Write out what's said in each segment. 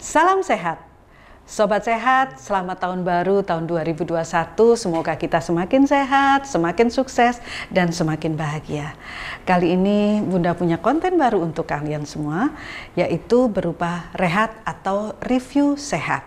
Salam sehat, Sobat Sehat, selamat tahun baru tahun 2021. Semoga kita semakin sehat, semakin sukses, dan semakin bahagia. Kali ini Bunda punya konten baru untuk kalian semua, yaitu berupa rehat atau review sehat.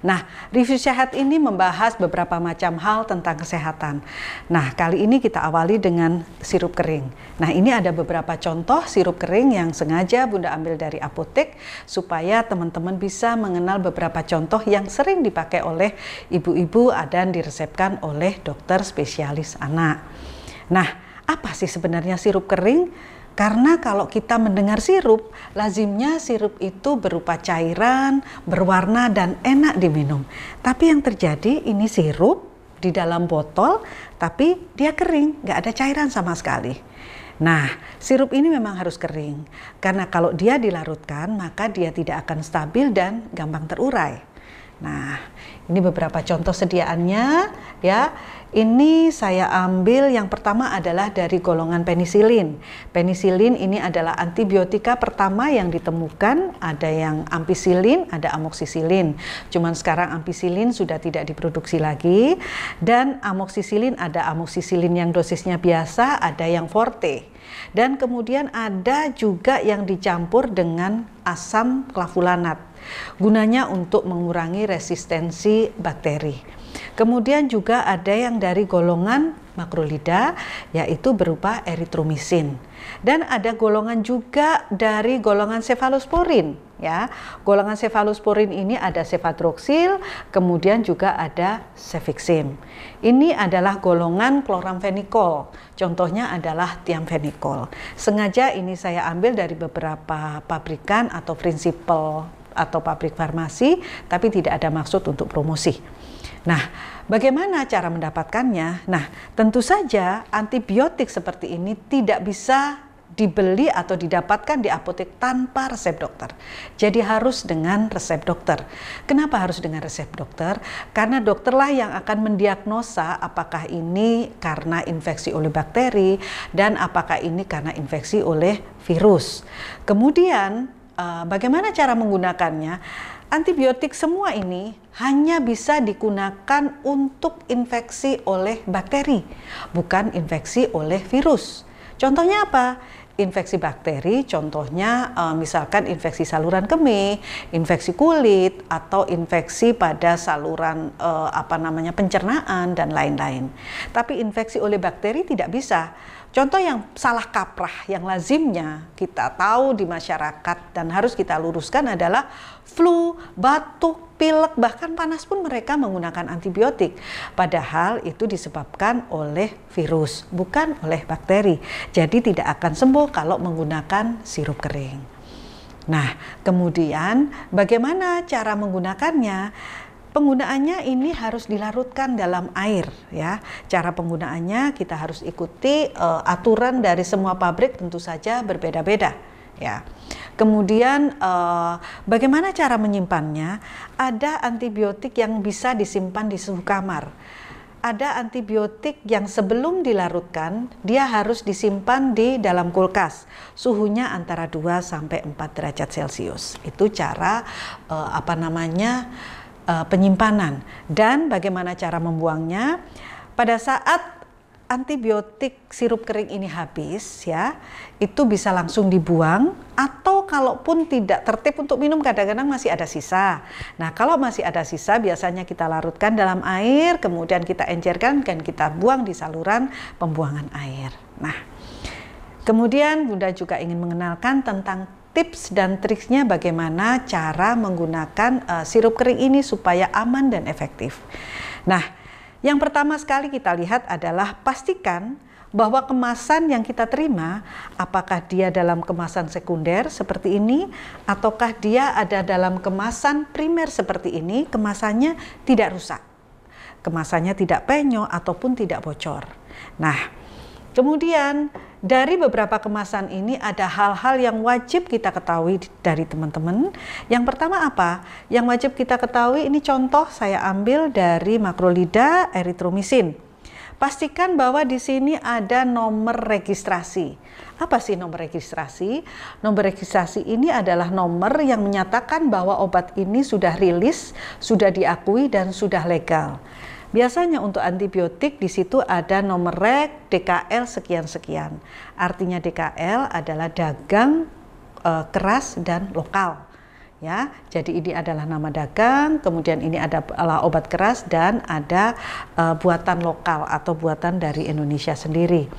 Nah, review sehat ini membahas beberapa macam hal tentang kesehatan. Nah, kali ini kita awali dengan sirup kering. Nah, ini ada beberapa contoh sirup kering yang sengaja Bunda ambil dari apotek supaya teman-teman bisa mengenal beberapa contoh yang sering dipakai oleh ibu-ibu dan diresepkan oleh dokter spesialis anak. Nah, apa sih sebenarnya sirup kering? Karena kalau kita mendengar sirup, lazimnya sirup itu berupa cairan, berwarna dan enak diminum. Tapi yang terjadi ini sirup di dalam botol, tapi dia kering, nggak ada cairan sama sekali. Nah, sirup ini memang harus kering, karena kalau dia dilarutkan, maka dia tidak akan stabil dan gampang terurai. Nah, ini beberapa contoh sediaannya ya. Ini saya ambil yang pertama adalah dari golongan penisilin. Penisilin ini adalah antibiotika pertama yang ditemukan. Ada yang ampicillin, ada amoxicillin. Cuman sekarang ampicillin sudah tidak diproduksi lagi. Dan amoxicillin ada amoxicillin yang dosisnya biasa, ada yang forte. Dan kemudian ada juga yang dicampur dengan asam clavulanat. Gunanya untuk mengurangi resistensi bakteri. Kemudian juga ada yang dari golongan makrolida, yaitu berupa eritromisin. Dan ada golongan juga dari golongan cefalosporin. Ya, golongan cefalosporin ini ada cefadroxil, kemudian juga ada cefixim. Ini adalah golongan chloramphenicol. Contohnya adalah thiamphenicol. Sengaja ini saya ambil dari beberapa pabrikan atau prinsipal atau pabrik farmasi, tapi tidak ada maksud untuk promosi. Nah, bagaimana cara mendapatkannya? Nah, tentu saja antibiotik seperti ini tidak bisa dibeli atau didapatkan di apotek tanpa resep dokter. Jadi harus dengan resep dokter. Kenapa harus dengan resep dokter? Karena dokterlah yang akan mendiagnosa apakah ini karena infeksi oleh bakteri dan apakah ini karena infeksi oleh virus. Kemudian bagaimana cara menggunakannya? Antibiotik semua ini hanya bisa digunakan untuk infeksi oleh bakteri, bukan infeksi oleh virus. Contohnya apa? Infeksi bakteri, contohnya misalkan infeksi saluran kemih, infeksi kulit, atau infeksi pada saluran pencernaan dan lain-lain. Tapi infeksi oleh bakteri tidak bisa. Contoh yang salah kaprah yang lazimnya kita tahu di masyarakat dan harus kita luruskan adalah flu, batuk, pilek, bahkan panas pun mereka menggunakan antibiotik. Padahal itu disebabkan oleh virus, bukan oleh bakteri. Jadi tidak akan sembuh kalau menggunakan sirup kering. Nah, kemudian bagaimana cara menggunakannya? Penggunaannya ini harus dilarutkan dalam air ya. Cara penggunaannya kita harus ikuti aturan dari semua pabrik, tentu saja berbeda-beda ya. Kemudian bagaimana cara menyimpannya? Ada antibiotik yang bisa disimpan di suhu kamar. Ada antibiotik yang sebelum dilarutkan dia harus disimpan di dalam kulkas. Suhunya antara 2 sampai 4 derajat Celcius. Itu cara penyimpanan. Dan bagaimana cara membuangnya? Pada saat antibiotik sirup kering ini habis ya, itu bisa langsung dibuang, atau kalaupun tidak tertib untuk minum kadang-kadang masih ada sisa. Nah, kalau masih ada sisa biasanya kita larutkan dalam air, kemudian kita encerkan dan kita buang di saluran pembuangan air. Nah, kemudian Bunda juga ingin mengenalkan tentang tips dan triksnya bagaimana cara menggunakan sirup kering ini supaya aman dan efektif. Nah, yang pertama sekali kita lihat adalah pastikan bahwa kemasan yang kita terima, apakah dia dalam kemasan sekunder seperti ini, ataukah dia ada dalam kemasan primer seperti ini, kemasannya tidak rusak, kemasannya tidak penyok ataupun tidak bocor. Nah, kemudian dari beberapa kemasan ini ada hal-hal yang wajib kita ketahui dari teman-teman. Yang pertama apa? Yang wajib kita ketahui ini contoh saya ambil dari makrolida eritromisin. pastikan bahwa di sini ada nomor registrasi. Apa sih nomor registrasi? Nomor registrasi ini adalah nomor yang menyatakan bahwa obat ini sudah rilis, sudah diakui dan sudah legal. Biasanya untuk antibiotik di situ ada nomor reg DKL sekian-sekian. Artinya DKL adalah dagang keras dan lokal. Ya, jadi ini adalah nama dagang, kemudian ini adalah obat keras dan ada buatan lokal atau buatan dari Indonesia sendiri.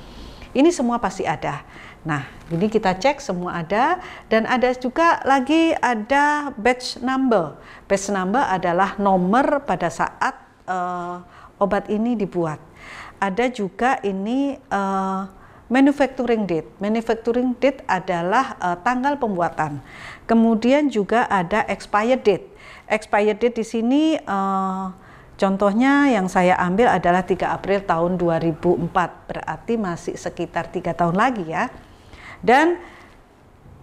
Ini semua pasti ada. Nah, ini kita cek semua ada, dan ada juga lagi ada batch number. Batch number adalah nomor pada saat obat ini dibuat. Ada juga ini manufacturing date. Manufacturing date adalah tanggal pembuatan. Kemudian juga ada expired date. Expired date di sini contohnya yang saya ambil adalah 3 April tahun 2004. Berarti masih sekitar 3 tahun lagi ya. Dan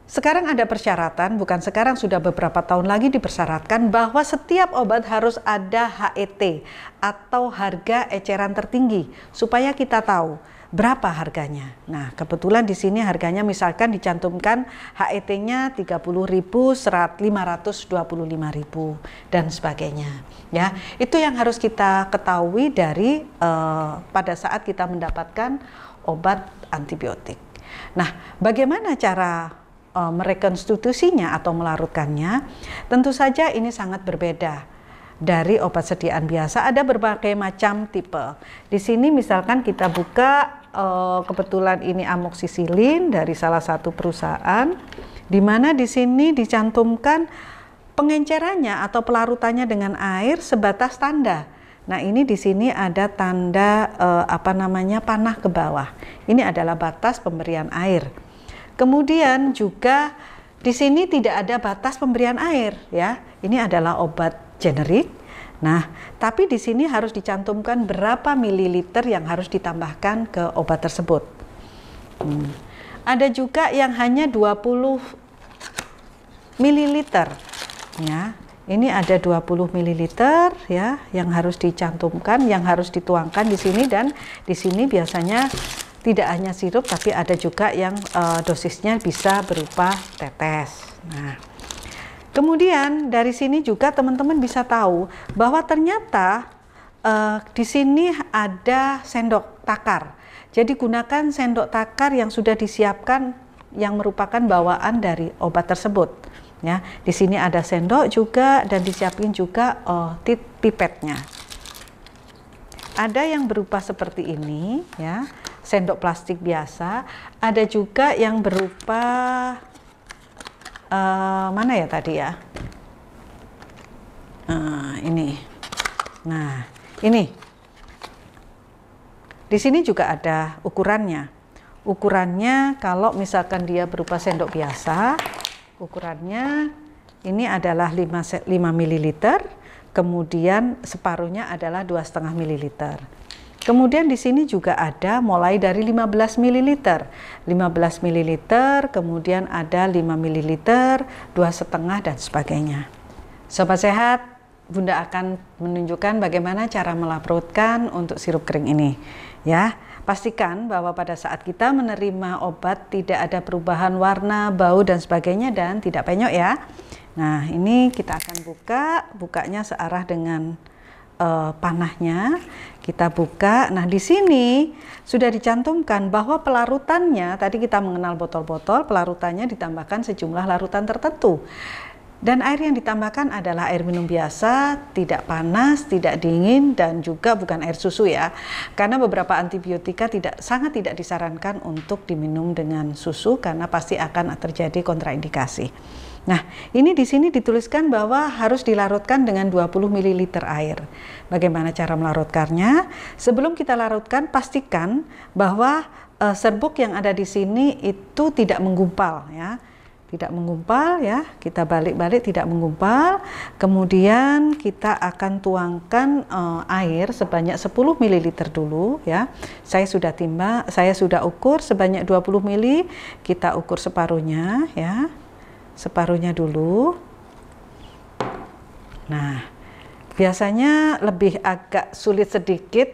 sekarang ada persyaratan, bukan sekarang, sudah beberapa tahun lagi dipersyaratkan bahwa setiap obat harus ada HET atau harga eceran tertinggi supaya kita tahu berapa harganya. Nah, kebetulan di sini harganya misalkan dicantumkan HET-nya 30.000, serat 525.000 dan sebagainya. Ya, itu yang harus kita ketahui dari pada saat kita mendapatkan obat antibiotik. Nah, bagaimana cara merekonstitusinya atau melarutkannya? Tentu saja ini sangat berbeda dari obat sediaan biasa. Ada berbagai macam tipe. Di sini misalkan kita buka, kebetulan ini amoksisilin dari salah satu perusahaan, di mana di sini dicantumkan pengencerannya atau pelarutannya dengan air sebatas tanda. Nah, ini di sini ada tanda panah ke bawah. Ini adalah batas pemberian air. Kemudian juga di sini tidak ada batas pemberian air ya. Ini adalah obat generik. Nah, tapi di sini harus dicantumkan berapa mililiter yang harus ditambahkan ke obat tersebut. Ada juga yang hanya 20 mililiter ya. Ini ada 20 mililiter ya yang harus dicantumkan, yang harus dituangkan di sini, dan di sini biasanya tidak hanya sirup tapi ada juga yang dosisnya bisa berupa tetes. Nah, kemudian dari sini juga teman-teman bisa tahu bahwa ternyata di sini ada sendok takar. Jadi gunakan sendok takar yang sudah disiapkan yang merupakan bawaan dari obat tersebut. Ya, di sini ada sendok juga dan disiapin juga pipetnya. Ada yang berupa seperti ini ya. Sendok plastik biasa, ada juga yang berupa mana ya tadi ya? Ini. Nah, ini. Di sini juga ada ukurannya. Ukurannya kalau misalkan dia berupa sendok biasa, ukurannya ini adalah 5 ml, kemudian separuhnya adalah 2,5 ml. Kemudian di sini juga ada mulai dari 15 ml, 15 ml, kemudian ada 5 ml, 2,5 dan sebagainya. Sobat sehat, Bunda akan menunjukkan bagaimana cara melarutkan untuk sirup kering ini. Ya, pastikan bahwa pada saat kita menerima obat tidak ada perubahan warna, bau dan sebagainya dan tidak penyok ya. Nah, ini kita akan bukanya searah dengan panahnya. Kita buka. Nah, di sini sudah dicantumkan bahwa pelarutannya, tadi kita mengenal botol-botol, pelarutannya ditambahkan sejumlah larutan tertentu. Dan air yang ditambahkan adalah air minum biasa, tidak panas, tidak dingin, dan juga bukan air susu ya. Karena beberapa antibiotika sangat tidak disarankan untuk diminum dengan susu karena pasti akan terjadi kontraindikasi. Nah, ini di sini dituliskan bahwa harus dilarutkan dengan 20 ml air. Bagaimana cara melarutkannya? Sebelum kita larutkan, pastikan bahwa serbuk yang ada di sini itu tidak menggumpal ya. Tidak menggumpal ya. Kita balik-balik tidak menggumpal. Kemudian kita akan tuangkan air sebanyak 10 ml dulu ya. Saya sudah ukur sebanyak 20 ml. Kita ukur separuhnya ya. Separuhnya dulu. Nah, biasanya lebih agak sulit sedikit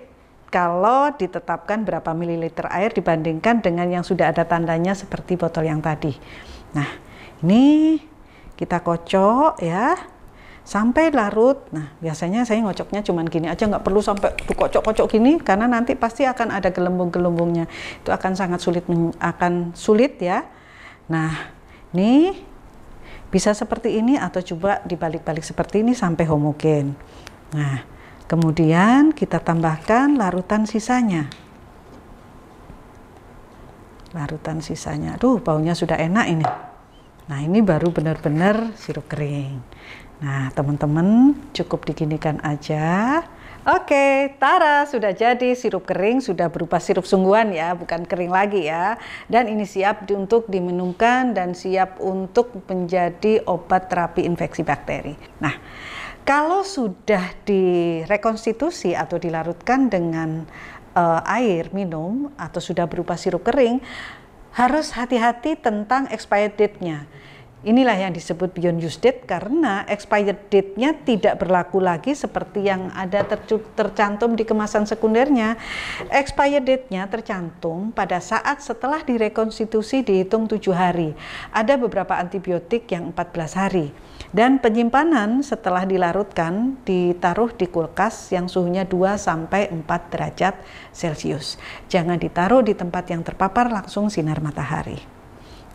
kalau ditetapkan berapa mililiter air dibandingkan dengan yang sudah ada tandanya seperti botol yang tadi. Nah, ini kita kocok ya sampai larut. Nah, biasanya saya ngocoknya cuman gini aja, nggak perlu sampai dikocok-kocok gini karena nanti pasti akan ada gelembung-gelembungnya. Itu akan sangat sulit ya. Nah, ini bisa seperti ini atau coba dibalik-balik seperti ini sampai homogen. Nah, kemudian kita tambahkan larutan sisanya. Larutan sisanya. Aduh, baunya sudah enak ini. Nah, ini baru benar-benar sirup kering. Nah, teman-teman cukup diginikan aja. Oke, tara, sudah jadi sirup kering, sudah berupa sirup sungguhan ya, bukan kering lagi ya. Dan ini siap untuk diminumkan dan siap untuk menjadi obat terapi infeksi bakteri. Nah, kalau sudah direkonstitusi atau dilarutkan dengan air minum atau sudah berupa sirup kering, harus hati-hati tentang expired date-nya. Inilah yang disebut beyond use date karena expired date-nya tidak berlaku lagi seperti yang ada tercantum di kemasan sekundernya. Expired date-nya tercantum pada saat setelah direkonstitusi dihitung 7 hari. Ada beberapa antibiotik yang 14 hari. Dan penyimpanan setelah dilarutkan ditaruh di kulkas yang suhunya 2-4 derajat Celcius. Jangan ditaruh di tempat yang terpapar langsung sinar matahari.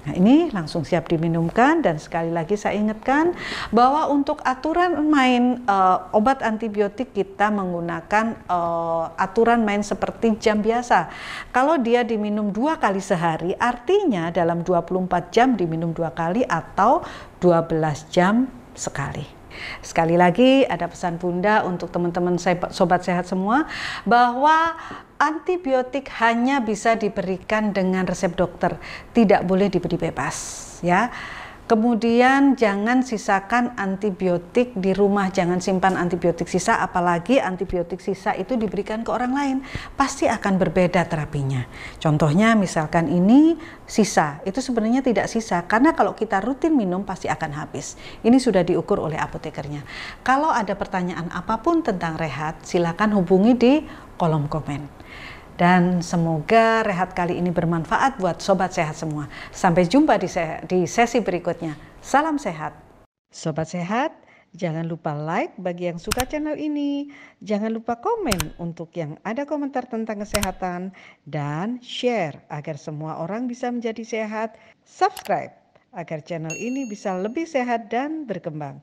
Nah, ini langsung siap diminumkan dan sekali lagi saya ingatkan bahwa untuk aturan main obat antibiotik kita menggunakan aturan main seperti jam biasa. Kalau dia diminum 2 kali sehari, artinya dalam 24 jam diminum 2 kali atau 12 jam sekali. Sekali lagi ada pesan Bunda untuk teman-teman sobat sehat semua bahwa antibiotik hanya bisa diberikan dengan resep dokter, tidak boleh diberi bebas ya. Kemudian jangan sisakan antibiotik di rumah, jangan simpan antibiotik sisa, apalagi antibiotik sisa itu diberikan ke orang lain, pasti akan berbeda terapinya. Contohnya misalkan ini sisa, itu sebenarnya tidak sisa, karena kalau kita rutin minum pasti akan habis. Ini sudah diukur oleh apotekernya. Kalau ada pertanyaan apapun tentang rehat, silakan hubungi di kolom komen. Dan semoga rehat kali ini bermanfaat buat sobat sehat semua. Sampai jumpa di sesi berikutnya. Salam sehat. Sobat sehat, jangan lupa like bagi yang suka channel ini. Jangan lupa komen untuk yang ada komentar tentang kesehatan. Dan share agar semua orang bisa menjadi sehat. Subscribe agar channel ini bisa lebih sehat dan berkembang.